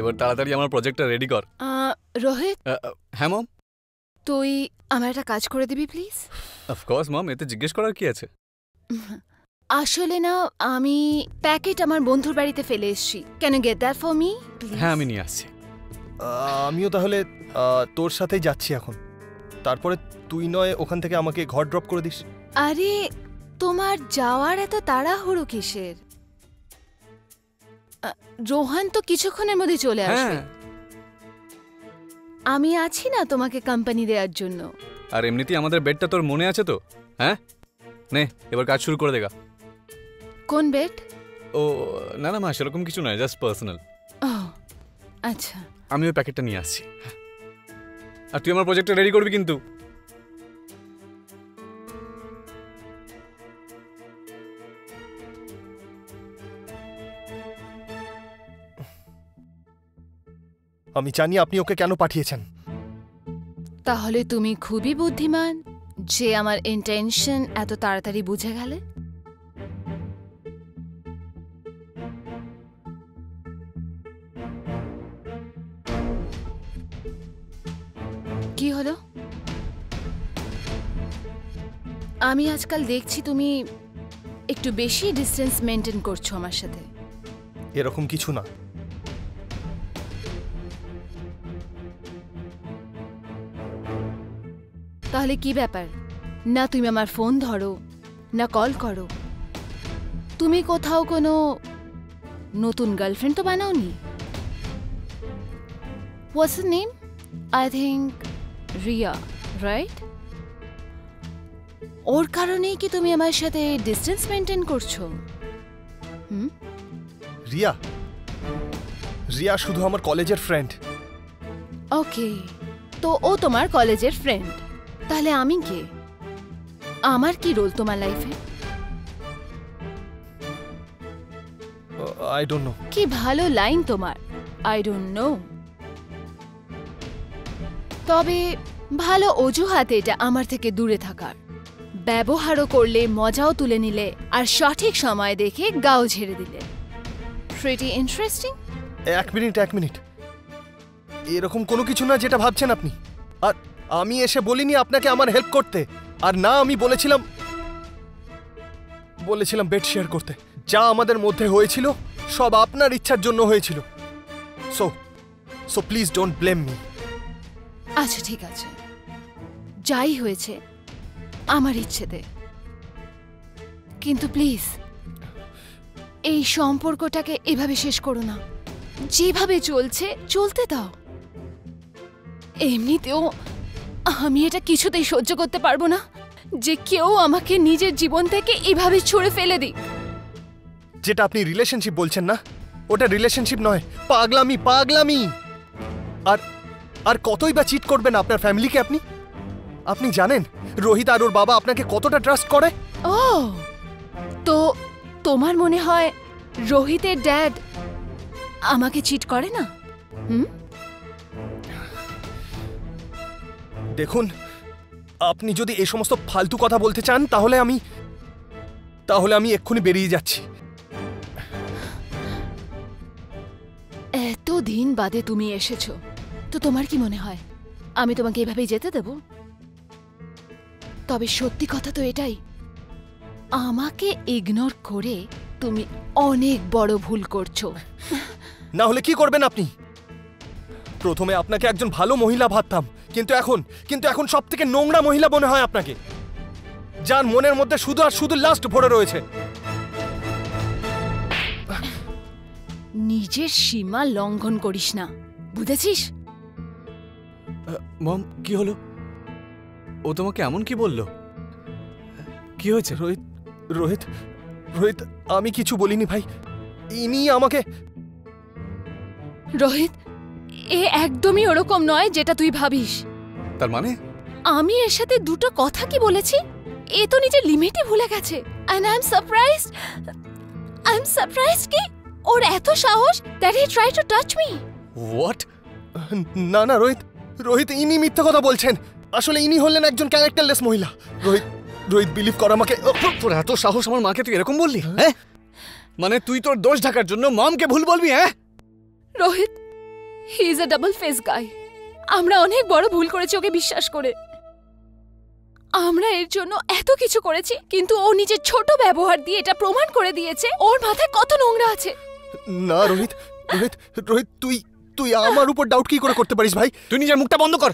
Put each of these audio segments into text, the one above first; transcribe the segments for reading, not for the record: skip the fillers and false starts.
এবার তাড়াতাড়ি আমার প্রজেক্টটা রেডি কর। রোহিত, হ্যাঁ মম। তুই আমার একটা কাজ করে দিবি প্লিজ? অফকোর্স মম, এতে জিজ্ঞেস করার কি আছে। আসলে না, আমি প্যাকেট আমার বন্ধুর বাড়িতে ফেলে এসেছি। Can you get that for me? হ্যাঁ, আমি নিয়ে আসছি। আমিও তাহলে তোর সাথেই যাচ্ছি এখন। তারপরে তুই নয় ওখান থেকে আমাকে ঘর ড্রপ করে দিস। আরে তোমার যাওয়ার এত তাড়াহুড়ো কিসের? রোহান তো কিছুক্ষণের মধ্যে চলে আসবে। আমি আছি না তোমাকে কোম্পানি দেওয়ার জন্য। আর এমনিতেই আমাদের বেডটা তোর মনে আছে তো? হ্যাঁ, নে এবার কাজ শুরু করে দেগা। কোন বেড? ও না না মা, সেরকম কিছু নয়, জাস্ট পার্সোনাল। ও আচ্ছা, আমি ওই প্যাকেটটা নিয়ে আসছি। আর তুই আমার প্রজেক্টটা রেডি করবি কিন্তু। আমি জানি আপনি ওকে কেন পাঠিয়েছেন। তাহলে তুমি খুবই বুদ্ধিমান যে আমার ইন্টেনশন এত তাড়াতাড়ি বুঝে গেলে। কি হলো? আমি আজকাল দেখছি তুমি একটু বেশি ডিস্টেন্স মেনটেন করছো আমার সাথে। এরকম কিছু না। তাহলে কি ব্যাপার? না তুমি আমার ফোন ধরো, না কল করো। তুমি কোথাও কোনো নতুন গার্লফ্রেন্ড তো বানাওনি? What's her name? I think Riya, right? ওর কারণেই কি তুমি আমার সাথে ডিস্টেন্স মেনটেন করছো? রিয়া? রিয়া শুধু আমার কলেজের ফ্রেন্ড। ওকে, তো ও তোমার কলেজের ফ্রেন্ড। তাহলে আমি কে? আমার কি রোল তোমার লাইফে? I don't know. কি ভালো লাইন তোমার, আই ডোন্ট নো। তবে ভালো অজুহাত এটা আমার থেকে দূরে থাকার। ব্যবহারও করলে, মজাও তুলে নিলে, আর সঠিক সময় দেখে গাও ঝেড়ে দিলে। Pretty interesting. এক মিনিট। এরকম কোনো কিছু না যেটা ভাবছেন আপনি। আর আমি এসে বলিনি আপনাকে আমার হেল্প করতে। আর না, আমি বলেছিলাম বেড শেয়ার করতে। যা আমাদের মধ্যে হয়েছিল সব আপনার ইচ্ছার জন্য হয়েছিল। So please don't blame me. আচ্ছা ঠিক আছে, যাই হয়েছে আমার ইচ্ছেতে। কিন্তু প্লিজ এই সম্পর্কটাকে এভাবে শেষ করো না। যেভাবে চলছে চলতে দাও। এমনিতেও আমি এটা কিছুতেই সহ্য করতে পারবো না যে কেউ আমাকে নিজের জীবন থেকে এভাবে ছুঁড়ে ফেলে দিক। যেটা আপনি রিলেশনশিপ বলছেন না, ওটা রিলেশনশিপ নয়, পাগলামি। আর কতই বা চিট করবেন আপনার ফ্যামিলিকে আপনি? আপনি জানেন রোহিত আর ওর বাবা আপনাকে কতটা ট্রাস্ট করে? ও, তো তোমার মনে হয় রোহিতের ড্যাড আমাকে চিট করে না? দেখুন, আপনি যদি এই সমস্ত ফালতু কথা বলতে চান তাহলে আমি এক্ষুনি বেরিয়ে যাচ্ছি। এতদিন বাদে তুমি এসেছো, তো তোমার কি মনে হয় আমি তোমাকে এভাবেই যেতে দেব? তবে সত্যি কথা তো এটাই, আমাকে ইগনোর করে তুমি অনেক বড় ভুল করছো। না হলে কি করবেন আপনি? প্রথমে আপনাকে একজন ভালো মহিলা ভাবতাম, কিন্তু এখন সব থেকে নোংরা মহিলা মনে হয় আপনাকে, যার মনের মধ্যে শুধু আর শুধু লাস্ট ভরে রয়েছে। নিজের সীমা লঙ্ঘন করিস না, বুঝেছিস? মম, কি হলো? ও তোমাকে এমন কি বললো? কি হয়েছে? রোহিত, আমি কিছু বলিনি ভাই। ইনি আমাকে... রোহিত, এ একদমই ওরকম নয় যেটা তুই ভাবিস। তার মানে? আমি এর সাথে দুটো কথা কি বলেছি, এ তো নিজের লিমিটই ভুলে গেছে। And I'm surprised কি ওর এত সাহস that he tried to touch me. What? না রোহিত, ইনি মিথ্যে কথা বলছেন। আসলে ইনি হলেন একজন ক্যারেক্টারলেস মহিলা। রোহিত বিলিভ কর আমাকে। তোর এত সাহস আমার মাকে তুই এরকম বললি? হ্যাঁ, মানে তুই তোর দোষ ঢাকার জন্য মমকে ভুল বলবি? হ্যাঁ Rohit, he is a double face guy. আমরা অনেক বড় ভুল করেছি ওকে বিশ্বাস করে। আমরা এর জন্য এত কিছু করেছি, কিন্তু ও নিজের ছোট ব্যবহার দিয়ে এটা প্রমাণ করে দিয়েছে ওর মাথায় কত নোংরা আছে। না রোহিত, রোহিত, রোহিত, তুই আমার উপর ডাউট কি করে করতে পারিস ভাই? তুই নিজের মুখটা বন্ধ কর।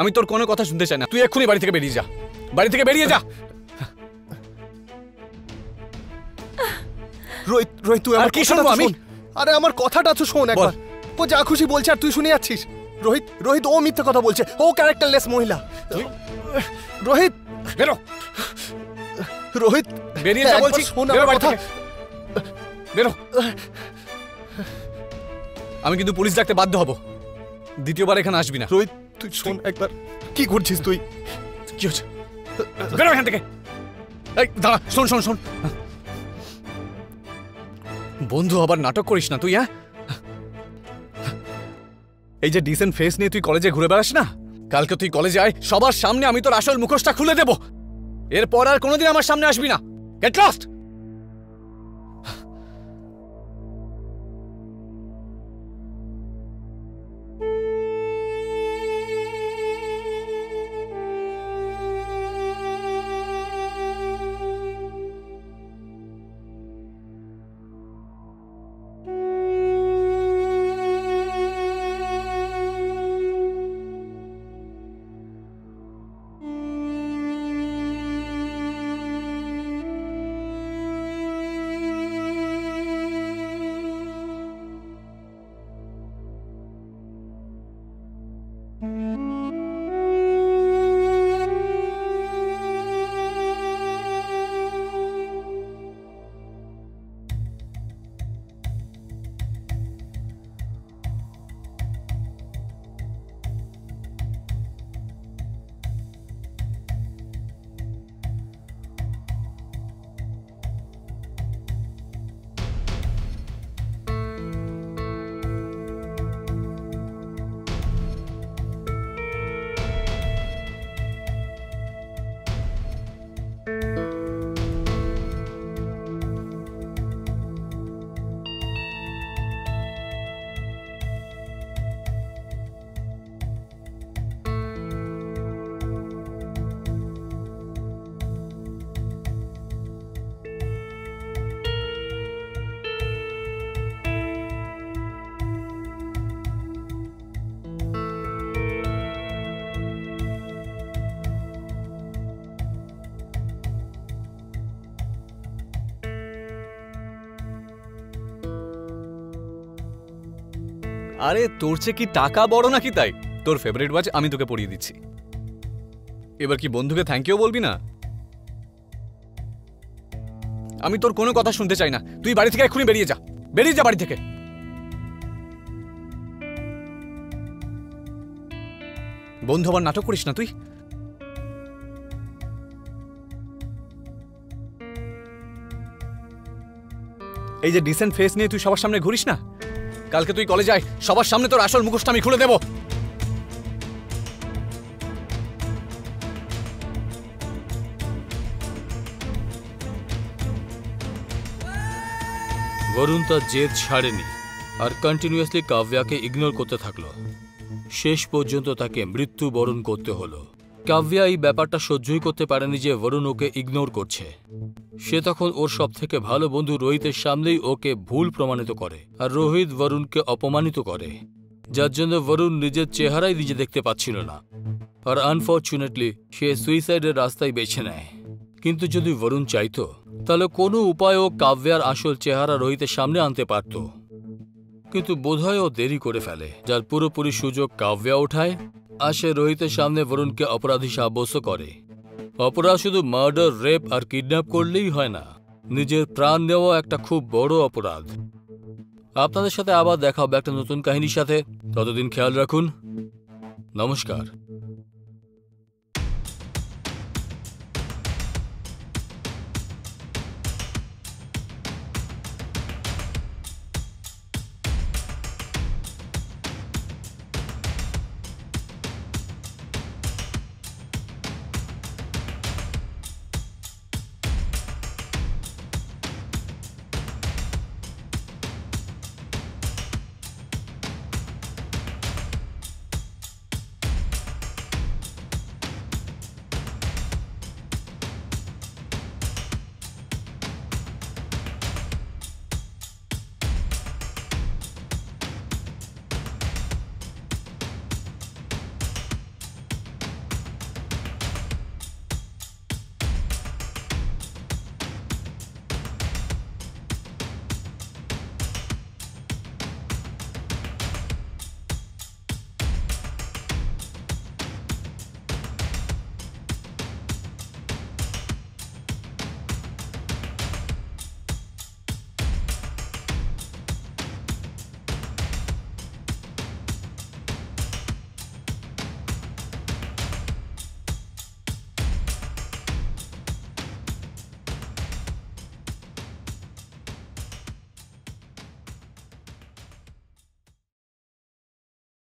আমি তোর কোনো কথা শুনতে চাই না। তুই এক্ষুনি বাড়ি থেকে বেরিয়ে যা, বাড়ি থেকে বেরিয়ে যা। রোহিত, রোহিত, তুই আমার কি কথাটা শুনবো তো আমি? শোন। আরে আমার কথাটা তো শোন একবার। ও যা খুশি বলছে আর তুই শুনে যাচ্ছিস। রোহিত, রোহিত, ও মিথ্যে কথা বলছে। ও ক্যারেক্টারলেস মহিলা। রোহিত, বেরো, রোহিত, বেরিয়ে যা একবার বলছি। শোন বেরো আমার বাড়ি কথা। থেকে, বেরো। আমি কিন্তু পুলিশ ডাকতে বাধ্য হব। দ্বিতীয়বার এখানে আসবি না। রোহিত, তুই শোন একবার। কি করছিস তুই? কি হচ্ছে? বেরো এখান থেকে। এই দাঁড়া, শোন শোন শোন। বন্ধু, আবার নাটক করিস না তুই। হ্যাঁ, এই যে ডিসেন্ট ফেস নিয়ে তুই কলেজে ঘুরে বেড়াস না, কালকে তুই কলেজে আয়, সবার সামনে আমি তোর আসল মুখোশটা খুলে দেব। এরপর আর কোনোদিন আমার সামনে আসবি না। Get lost. আরে তোর চেয়ে কি টাকা বড় নাকি? তাই তোর ফেভারিট ওয়াচ আমি তোকে পরিয়ে দিচ্ছি। এবার কি বন্ধুকে থ্যাংক ইউ বলবি না? আমি তোর কোনো কথা শুনতে চাই না। তুই বাড়ি থেকে এক্ষুনি বেরিয়ে যা, বেরিয়ে যা বাড়ি থেকে। বন্ধু, আবার নাটক করিস না তুই। এই যে ডিসেন্ট ফেস নিয়ে তুই সবার সামনে ঘুরিস না, কালকে তুই কলেজে আয়, সবার সামনে তোর আসল মুখোশটা আমি খুলে দেব। বরুণ তার জেদ ছাড়েনি আর কন্টিনিউয়াসলি কাব্যাকে ইগনোর করতে থাকলো। শেষ পর্যন্ত তাকে মৃত্যুবরণ করতে হলো। কাব্যা এই ব্যাপারটা সহ্যই করতে পারেনি যে বরুণ ওকে ইগনোর করছে। সে তখন ওর সব থেকে ভালো বন্ধু রোহিতের সামনেই ওকে ভুল প্রমাণিত করে, আর রোহিত বরুণকে অপমানিত করে, যার জন্য বরুণ নিজের চেহারাই নিজে দেখতে পাচ্ছিল না। আর আনফর্চুনেটলি সে সুইসাইডের রাস্তায় বেছে নেয়। কিন্তু যদি বরুণ চাইতো তাহলে কোনো উপায়ও কাব্যার আসল চেহারা রোহিতের সামনে আনতে পারত, কিন্তু বোধহয় ও দেরি করে ফেলে, যার পুরোপুরি সুযোগ কাব্যা ওঠায়। আর সে রোহিতের সামনে বরুণকে অপরাধী সাব্যস্ত করে। অপরাধ শুধু মার্ডার, রেপ আর কিডন্যাপ করলেই হয় না, নিজের প্রাণ নেওয়া একটা খুব বড় অপরাধ। আপনাদের সাথে আবার দেখা হবে একটা নতুন কাহিনীর সাথে। ততদিন খেয়াল রাখুন। নমস্কার।